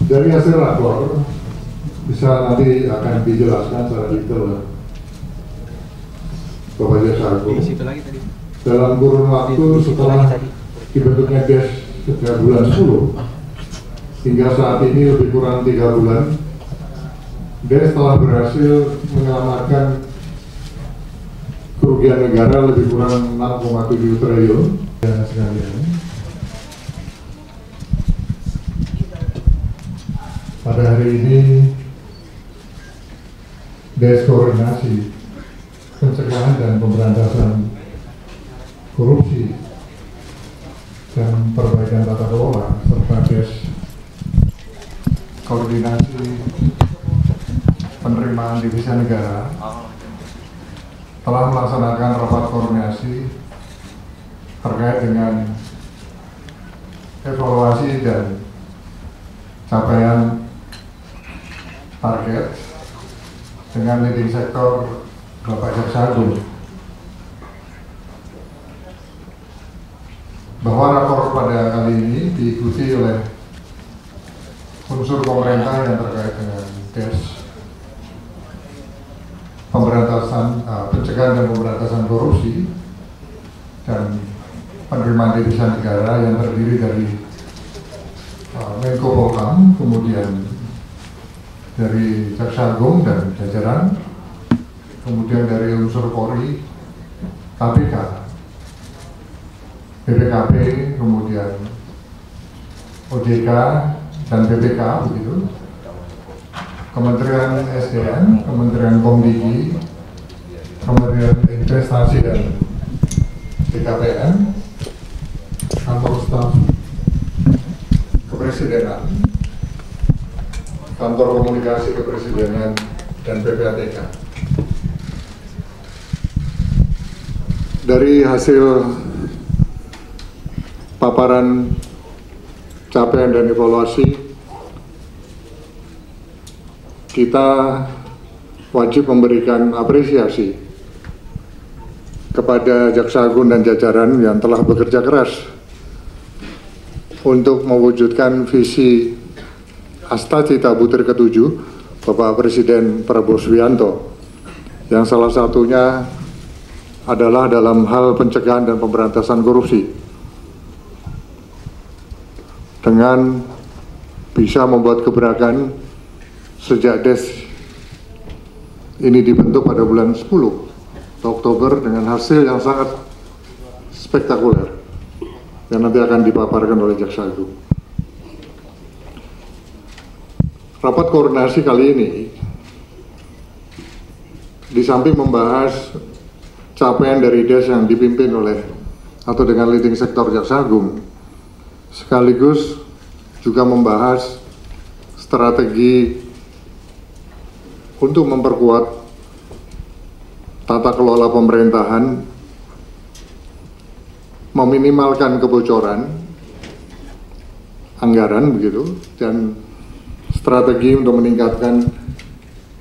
Dari hasil rapor bisa nanti akan dijelaskan secara detail Bapak Jaksa Agung. Dalam kurun waktu setelah dibentuknya DES sejak bulan 10 hingga saat ini lebih kurang 3 bulan, DES telah berhasil menyelamatkan kerugian negara lebih kurang 6,7 triliun. Dan sekalian, pada hari ini DES Koordinasi Pencegahan dan Pemberantasan Korupsi dan Perbaikan Tata Kelola serta DES Koordinasi Penerimaan Devisa Negara telah melaksanakan rapat koordinasi terkait dengan evaluasi dan capaian target dengan leading sektor Bapak Jaksa Agung, bahwa rapor pada kali ini diikuti oleh unsur pemerintah yang terkait dengan DES pencegahan dan pemberantasan korupsi dan penerimaan devisa negara yang terdiri dari Menko Polhukam, kemudian dari Jaksa Agung dan jajaran, kemudian dari unsur Polri, KPK, BPKP, kemudian OJK dan BPK, begitu, Kementerian SDM, Kementerian Komdigi, Kementerian Investasi dan BKPM, Kantor Staf Kepresidenan, Kantor Komunikasi Kepresidenan, dan PPATK. Dari hasil paparan capaian dan evaluasi, kita wajib memberikan apresiasi kepada Jaksa Agung dan jajaran yang telah bekerja keras untuk mewujudkan visi Astacita Butir ke-7 Bapak Presiden Prabowo Subianto, yang salah satunya adalah dalam hal pencegahan dan pemberantasan korupsi, dengan bisa membuat gebrakan sejak DES ini dibentuk pada bulan 10 Oktober dengan hasil yang sangat spektakuler yang nanti akan dipaparkan oleh Jaksa Agung. Rapat koordinasi kali ini di samping membahas capaian dari DES yang dipimpin oleh atau dengan leading sektor Jaksa Agung, sekaligus juga membahas strategi untuk memperkuat tata kelola pemerintahan, meminimalkan kebocoran anggaran, begitu, dan strategi untuk meningkatkan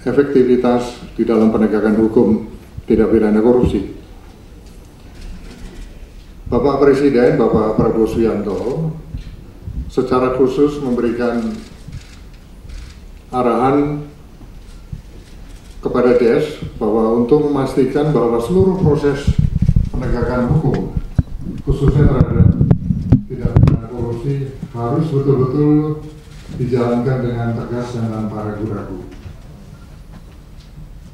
efektivitas di dalam penegakan hukum tindak pidana korupsi. Bapak Presiden, Bapak Prabowo Subianto, secara khusus memberikan arahan kepada DES bahwa untuk memastikan bahwa seluruh proses penegakan hukum, khususnya terhadap tindak pidana korupsi, harus betul-betul dijalankan dengan tegas dan tanpa ragu-ragu.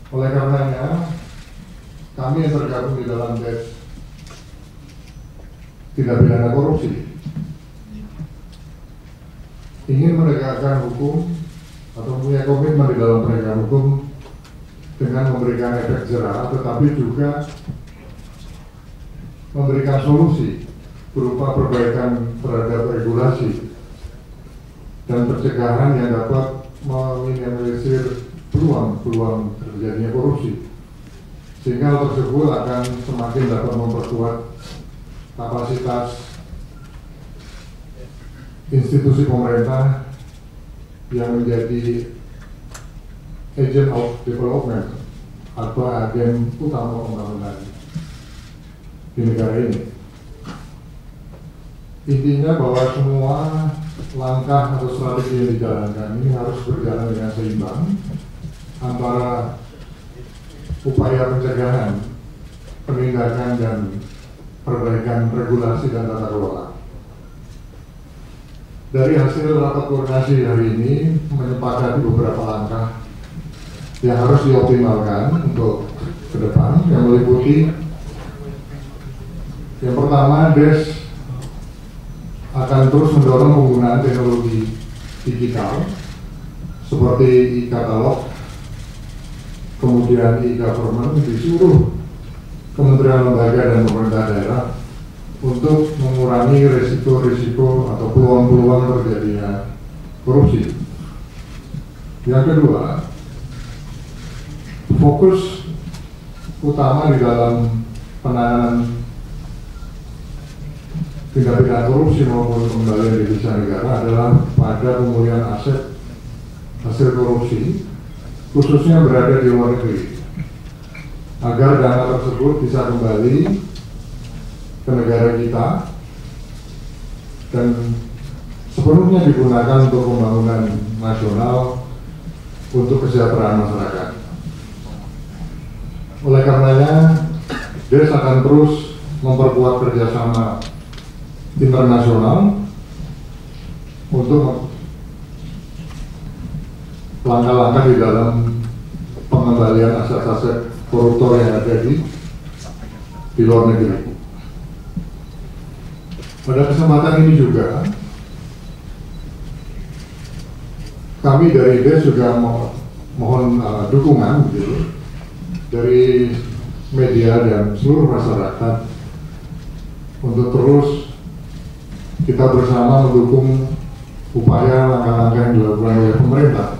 Oleh karenanya, kami yang tergabung di dalam DES tindak pidana korupsi ingin menegakkan hukum atau punya komitmen di dalam penegakan hukum dengan memberikan efek jerah, tetapi juga memberikan solusi berupa perbaikan terhadap regulasi dan pencegahan yang dapat meminimalisir peluang terjadinya korupsi, sehingga hal tersebut akan semakin dapat memperkuat kapasitas institusi pemerintah yang menjadi agent of development atau agen utama pembangunan di negara ini. Intinya bahwa semua langkah atau strategi yang dijalankan ini harus berjalan dengan seimbang antara upaya pencegahan, penindakan, dan perbaikan regulasi dan tata kelola. Dari hasil rapat koordinasi hari ini menyepakati beberapa langkah yang harus dioptimalkan untuk ke depan, yang meliputi yang pertama, DES akan terus mendorong penggunaan teknologi digital seperti e-katalog, kemudian e-government di seluruh kementerian lembaga dan pemerintah daerah untuk mengurangi risiko-risiko atau peluang-peluang terjadinya korupsi. Yang kedua, fokus utama di dalam penanganan tindak pidana korupsi maupun pengembalian devisa negara adalah pada pemulihan aset hasil korupsi, khususnya berada di luar negeri, agar dana tersebut bisa kembali ke negara kita dan sepenuhnya digunakan untuk pembangunan nasional untuk kesejahteraan masyarakat. Oleh karenanya, DES akan terus memperkuat kerjasama internasional untuk langkah-langkah di dalam pengembalian aset-aset koruptor yang ada di luar negeri. Pada kesempatan ini juga kami dari DES juga mohon dukungan gitu, dari media dan seluruh masyarakat untuk terus kita bersama mendukung upaya langkah-langkah yang dilakukan oleh pemerintah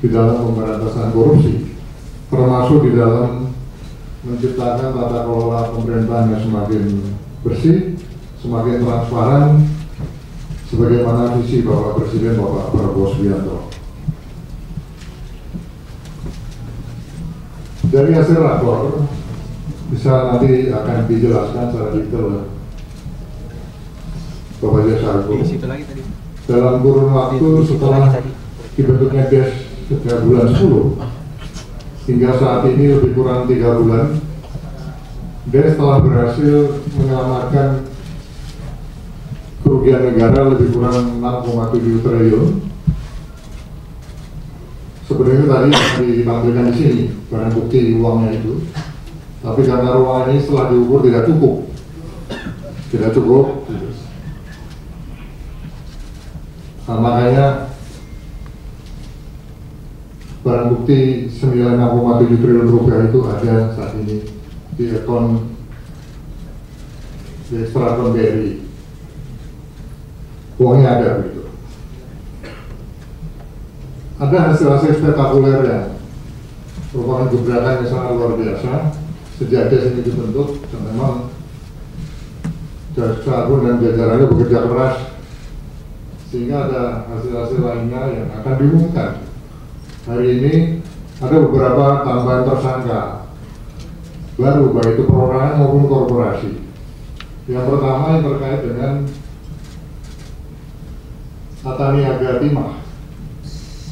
di dalam pemberantasan korupsi, termasuk di dalam menciptakan tata kelola pemerintahan yang semakin bersih, semakin transparan, sebagaimana visi Bapak Presiden Bapak Prabowo Subianto. Dari hasil rapor bisa nanti akan dijelaskan secara detail Bapak Jaksa Agung. Dalam kurun waktu setelah dibentuknya DES sejak bulan 10 hingga saat ini lebih kurang 3 bulan, DES telah berhasil menyelamatkan kerugian negara lebih kurang 6,7 triliun. Sebenarnya tadi yang ditampilkan di sini barang bukti uangnya itu, tapi karena ruang ini setelah diukur tidak cukup. Nah, makanya barang bukti senilai 6,7 triliun rupiah itu ada saat ini di akun di ekstrakon BRI. Uangnya ada begitu. Ada hasil-hasil spektakuler yang merupakan gebrakan yang sangat luar biasa sejak DES ini dibentuk, dan memang Jaksa Agung dan jajarannya bekerja keras sehingga ada hasil-hasil lainnya yang akan diumumkan. Hari ini ada beberapa tambahan tersangka baru, baik itu perorangan maupun korporasi. Yang pertama yang terkait dengan Tata Niaga Timah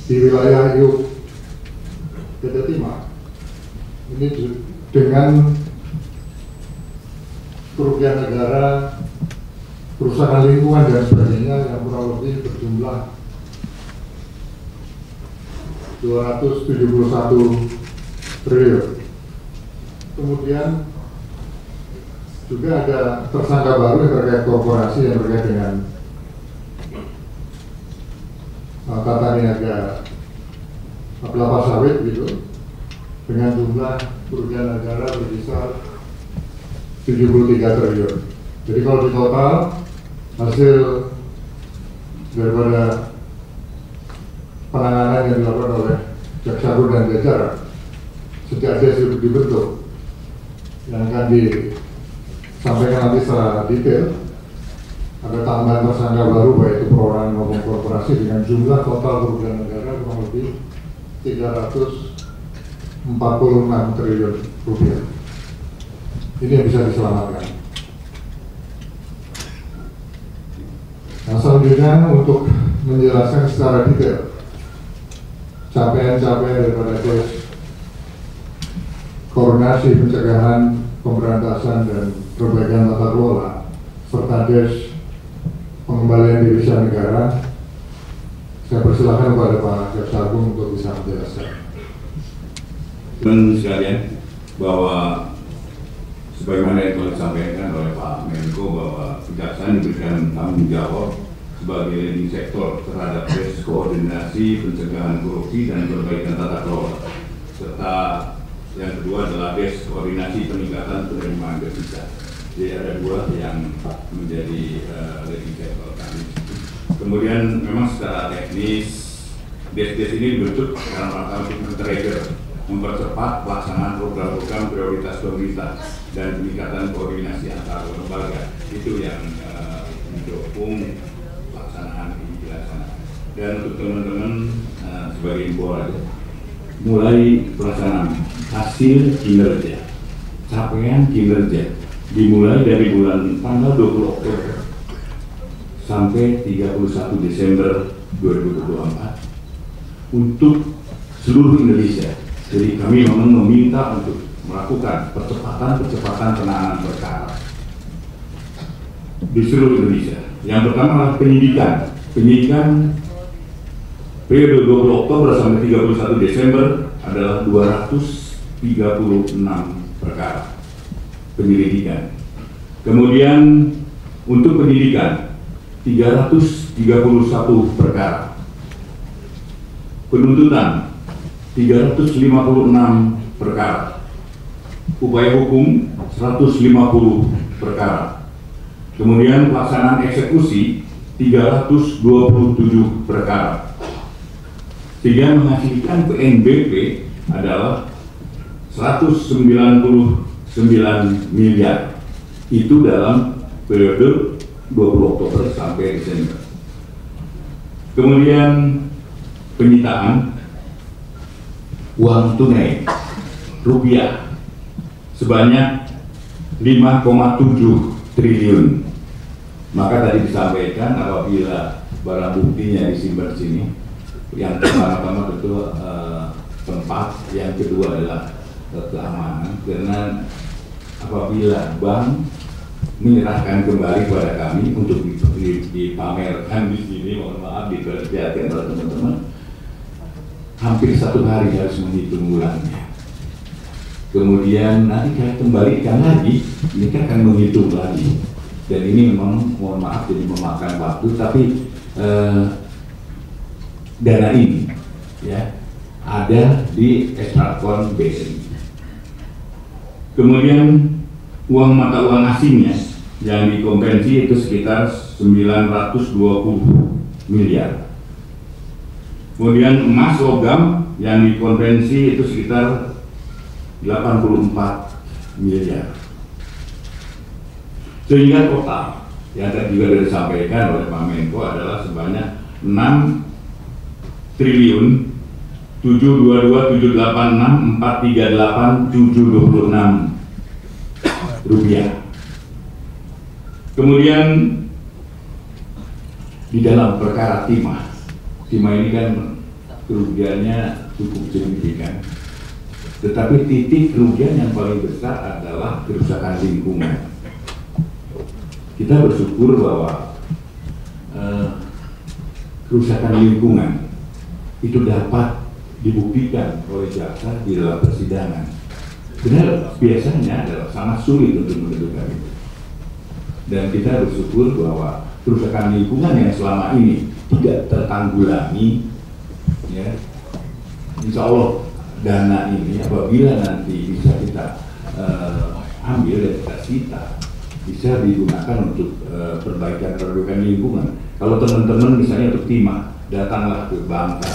di wilayah Iup PT Timah. Ini dengan kerugian negara, kerusakan lingkungan dan sebagainya yang kurang lebih berjumlah 271 triliun. Kemudian juga ada tersangka baru yang terkait korporasi yang terkait dengan Tata Niaga kelapa sawit gitu, dengan jumlah kerugian negara berkisar 73 triliun. Jadi kalau di total hasil daripada penanganan yang dilakukan oleh Jaksa Agung dan jajaran sejak DES dibentuk, yang akan disampaikan nanti secara detail, ada tambahan tersangka baru baik itu perorangan maupun korporasi dengan jumlah total kerugian negara kurang lebih 346 triliun rupiah. Ini yang bisa diselamatkan. Nah, selanjutnya untuk menjelaskan secara detail capaian-capaian daripada Des Koordinasi Pencegahan, Pemberantasan dan Perbaikan Tata Kelola serta Des Pengembalian Devisa Negara. Saya persilahkan kepada Pak Jaksa Agung untuk bisa menjelaskan. Teman sekalian, bahwa sebagaimana yang telah disampaikan oleh Pak Menko bahwa kejaksaan diberikan tanggung jawab sebagai leading sektor terhadap Des Koordinasi Pencegahan Korupsi dan Perbaikan Tata Kelola, serta yang kedua adalah Des Koordinasi Peningkatan Penerimaan Devisa. Jadi ada dua yang menjadi leading sektor kami. Kemudian memang secara teknis Des ini dibentuk dalam rangka untuk men-trigger, mempercepat pelaksanaan program-program prioritas pemerintah dan peningkatan koordinasi antar lembaga. Itu yang mendukung pelaksanaan ini dilaksanakan. Dan untuk teman-teman sebagai info aja, mulai pelaksanaan hasil kinerja, capaian kinerja dimulai dari bulan tanggal 20 Oktober sampai 31 Desember 2024 untuk seluruh Indonesia. Jadi kami memang meminta untuk melakukan percepatan penanganan perkara di seluruh Indonesia. Yang pertama adalah penyidikan periode 20 Oktober sampai 31 Desember adalah 236 perkara penyelidikan. Kemudian untuk penyidikan 331 perkara, penuntutan 356 perkara, upaya hukum 150 perkara, kemudian pelaksanaan eksekusi 327 perkara, sehingga menghasilkan PNBP adalah 199 miliar. Itu dalam periode 20 Oktober sampai Desember. Kemudian penyitaan uang tunai rupiah sebanyak 5,7 triliun. Maka tadi disampaikan apabila barang buktinya disimpan di sini, yang pertama tentu tempat, yang kedua adalah keamanan, karena apabila bank menyerahkan kembali kepada kami untuk dipamerkan di sini, mohon maaf diperhatikan oleh teman-teman, hampir 1 hari harus menghitung ulangnya. Kemudian nanti kita kembalikan lagi, ini kan akan menghitung lagi, dan ini memang mohon maaf jadi memakan waktu, tapi dana ini ya ada di ekstrakon BNI. Kemudian uang mata uang asingnya yang dikonvensi itu sekitar 920 miliar. Kemudian emas logam yang dikonvensi itu sekitar 84 miliar. Sehingga total yang tadi juga sudah disampaikan oleh Pak Menko adalah sebanyak 6 triliun 722.786.438.726 rupiah. Kemudian di dalam perkara timah ini kan kerugiannya cukup signifikan, tetapi titik kerugian yang paling besar adalah kerusakan lingkungan. Kita bersyukur bahwa kerusakan lingkungan itu dapat dibuktikan oleh jaksa di dalam persidangan. Benar, biasanya adalah sangat sulit untuk menentukan itu. Dan kita bersyukur bahwa kerusakan lingkungan yang selama ini tidak tertanggulangi, ya, insya Allah dana ini apabila nanti bisa kita ambil dan kita sita, bisa digunakan untuk perbaikan lingkungan. Kalau teman-teman misalnya untuk timah, datanglah ke Bangka,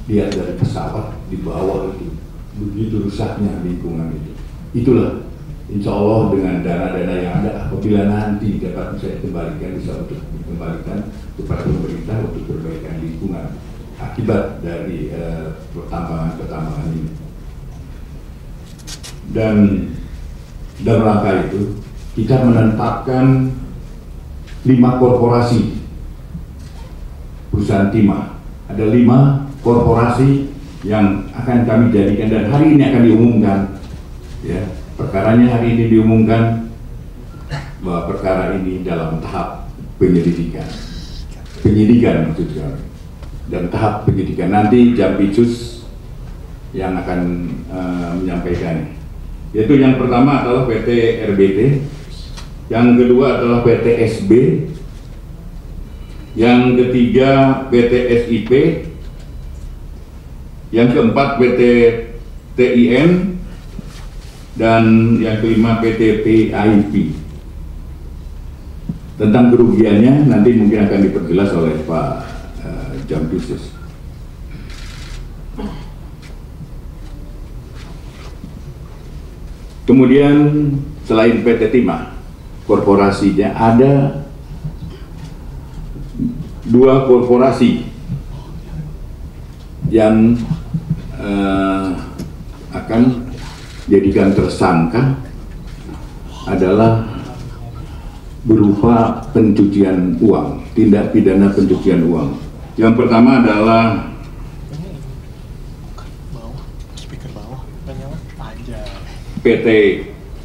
lihat dari pesawat di bawah itu, begitu rusaknya lingkungan itu. Itulah insya Allah dengan dana-dana yang ada, apabila nanti dapat bisa dikembalikan, bisa untuk dikembalikan kepada pemerintah untuk perbaikan lingkungan akibat dari pertambangan ini. Dan dalam rangka itu kita menetapkan 5 korporasi perusahaan timah. Ada 5 korporasi yang akan kami jadikan dan hari ini akan diumumkan. Ya, perkaranya hari ini diumumkan bahwa perkara ini dalam tahap penyidikan maksudnya, dan tahap penyidikan nanti Jampitsus yang akan menyampaikan. Yaitu yang pertama adalah PT RBT, yang kedua adalah PT SB, yang ketiga PT SIP, yang keempat PT TIN, dan yang kelima PT PIP. Tentang kerugiannya nanti mungkin akan diperjelas oleh Pak Jampitsus. Kemudian selain PT Timah, korporasinya ada 2 korporasi yang akan jadikan tersangka adalah berupa pencucian uang, tindak pidana pencucian uang. Yang pertama adalah PT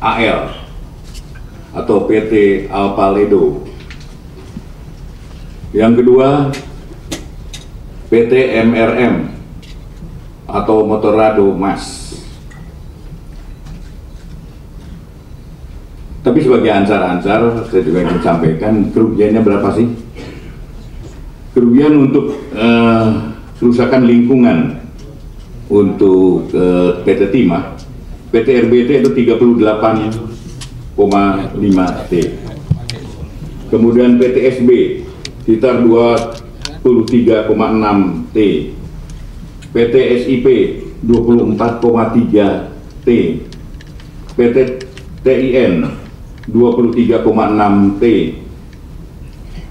AL atau PT Alpaledo. Yang kedua PT MRM atau Motorrado Mas. Tapi sebagai ansar-ansar, saya juga ingin sampaikan kerugiannya berapa sih? Kerugian untuk kerusakan lingkungan untuk PT Timah, PT RBT itu 38,5 T. Kemudian PT SB sekitar 23,6 T. PT SIP 24,3 T. PT TIN 23,6 T.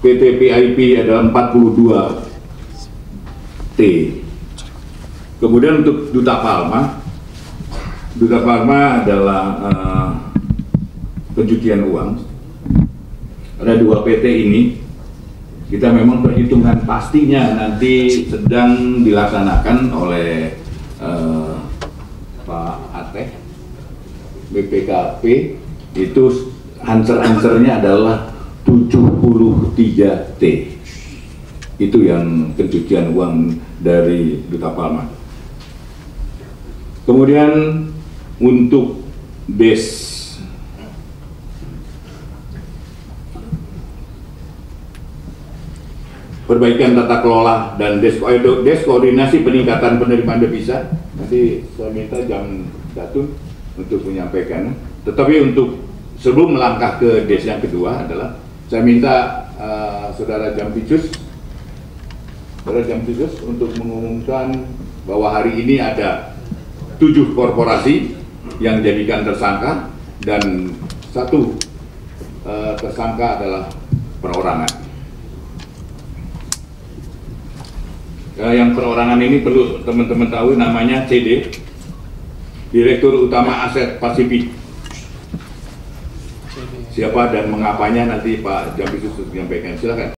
PT PIP adalah 42 T. Kemudian untuk Duta Palma adalah pencucian uang. Ada 2 PT ini. Kita memang perhitungan pastinya nanti sedang dilaksanakan oleh Pak Ateh BPKP. Itu answer-answernya adalah 73 T. Itu yang pencucian uang dari Duta Palma. Kemudian untuk DES, perbaikan tata kelola dan DES koordinasi peningkatan penerimaan devisa, nanti saya minta Jam Datun untuk menyampaikan. Tetapi untuk sebelum melangkah ke DES yang kedua adalah saya minta Saudara Jampitsus untuk mengumumkan bahwa hari ini ada 7 korporasi yang dijadikan tersangka dan 1 tersangka adalah perorangan. Yang perorangan ini perlu teman-teman tahu, namanya CD, Direktur Utama Aset Pasifik. Siapa dan mengapanya nanti Pak Jampitsus menyampaikan. Silakan.